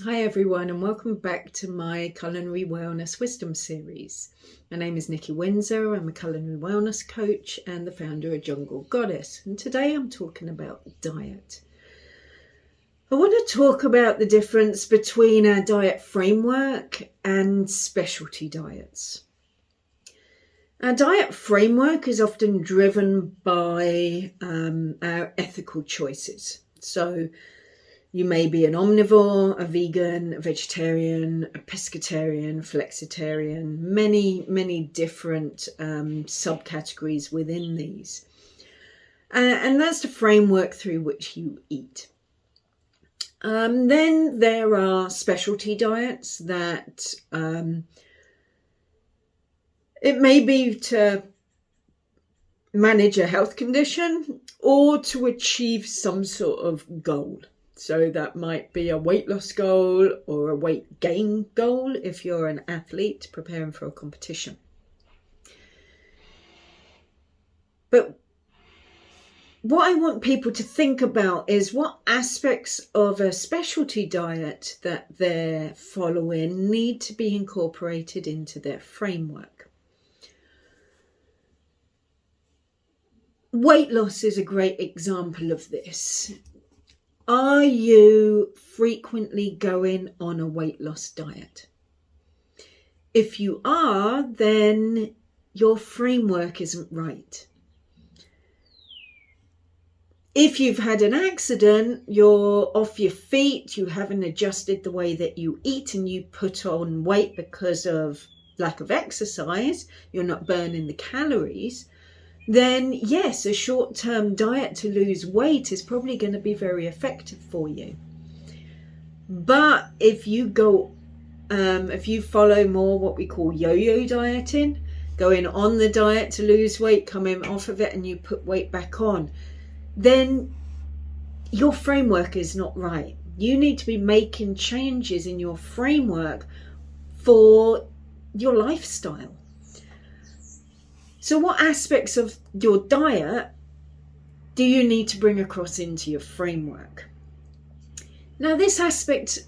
Hi everyone, and welcome back to my Culinary Wellness Wisdom series. My name is Nikki Windsor. I'm a culinary wellness coach and the founder of Jungle Goddess, and today I'm talking about diet. I want to talk about the difference between our diet framework and specialty diets. Our diet framework is often driven by our ethical choices. So you may be an omnivore, a vegan, a vegetarian, a pescatarian, flexitarian, many different subcategories within these. And that's the framework through which you eat. Then there are specialty diets that it may be to manage a health condition or to achieve some sort of goal. So that might be a weight loss goal or a weight gain goal if you're an athlete preparing for a competition. But what I want people to think about is what aspects of a specialty diet that they're following need to be incorporated into their framework. Weight loss is a great example of this. Are you frequently going on a weight loss diet? If you are, then your framework isn't right. If you've had an accident, you're off your feet, you haven't adjusted the way that you eat and you put on weight because of lack of exercise, you're not burning the calories, then yes, a short-term diet to lose weight is probably going to be very effective for you. But if you follow more what we call yo-yo dieting, going on the diet to lose weight, coming off of it and you put weight back on, then your framework is not right. You need to be making changes in your framework for your lifestyle. So what aspects of your diet do you need to bring across into your framework? Now, this aspect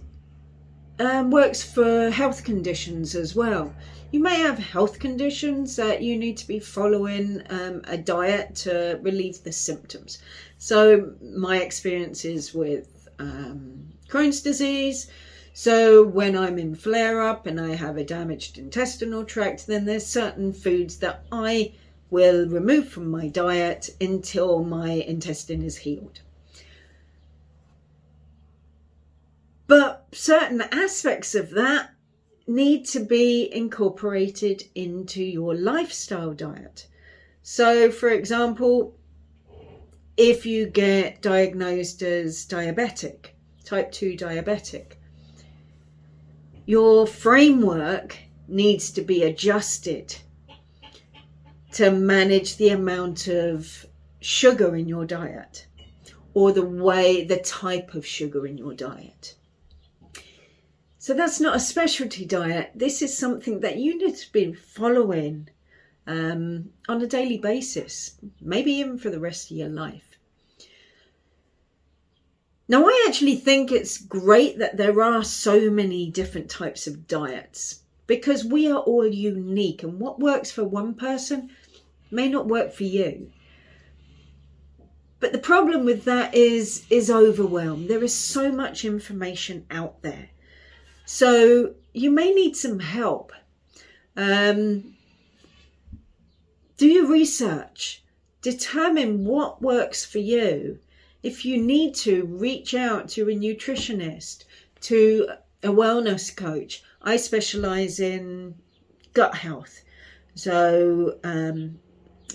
works for health conditions as well. You may have health conditions that you need to be following a diet to relieve the symptoms. So my experience is with Crohn's disease. So when I'm in flare-up and I have a damaged intestinal tract, then there's certain foods that I will remove from my diet until my intestine is healed. But certain aspects of that need to be incorporated into your lifestyle diet. So, for example, if you get diagnosed as diabetic, type 2 diabetic, your framework needs to be adjusted to manage the amount of sugar in your diet or the type of sugar in your diet. So that's not a specialty diet. This is something that you need to be following on a daily basis, maybe even for the rest of your life. Now, I actually think it's great that there are so many different types of diets because we are all unique, and what works for one person may not work for you. But the problem with that is overwhelm. There is so much information out there. So you may need some help. Do your research. Determine what works for you. If you need to, reach out to a nutritionist, to a wellness coach. I specialize in gut health. So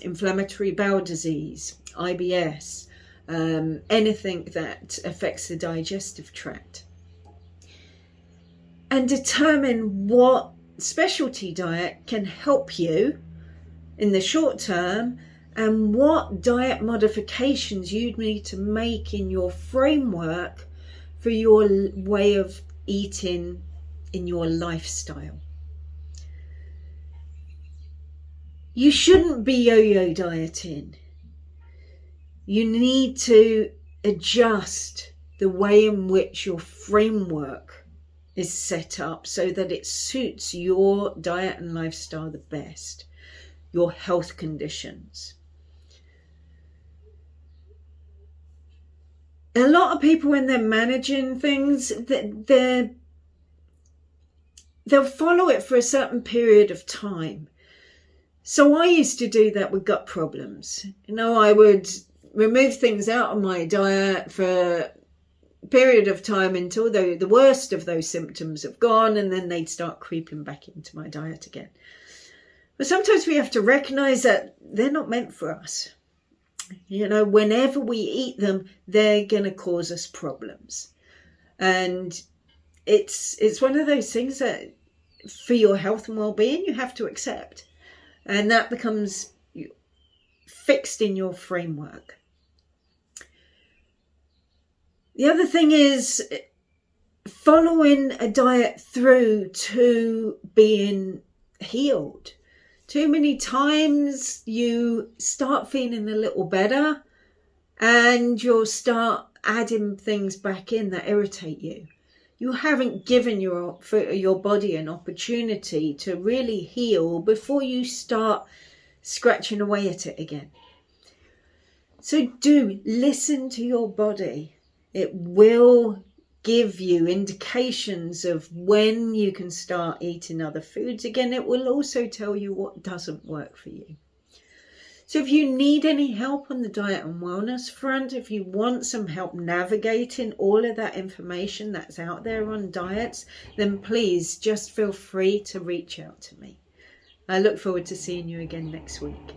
inflammatory bowel disease, IBS, anything that affects the digestive tract. And determine what specialty diet can help you in the short term and what diet modifications you need to make in your framework for your way of eating in your lifestyle. You shouldn't be yo-yo dieting. You need to adjust the way in which your framework is set up so that it suits your diet and lifestyle the best, your health conditions. A lot of people, when they're managing things, they'll follow it for a certain period of time. So I used to do that with gut problems. I would remove things out of my diet for a period of time until the worst of those symptoms have gone, and then they'd start creeping back into my diet again. But sometimes we have to recognize that they're not meant for us. Whenever we eat them, they're going to cause us problems. And it's one of those things that for your health and well-being you have to accept. And that becomes fixed in your framework. The other thing is following a diet through to being healed. Too many times you start feeling a little better and you'll start adding things back in that irritate you. You haven't given your body an opportunity to really heal before you start scratching away at it again. So do listen to your body. It will give you indications of when you can start eating other foods again. It will also tell you what doesn't work for you. So if you need any help on the diet and wellness front, if you want some help navigating all of that information that's out there on diets, then please just feel free to reach out to me. I look forward to seeing you again next week.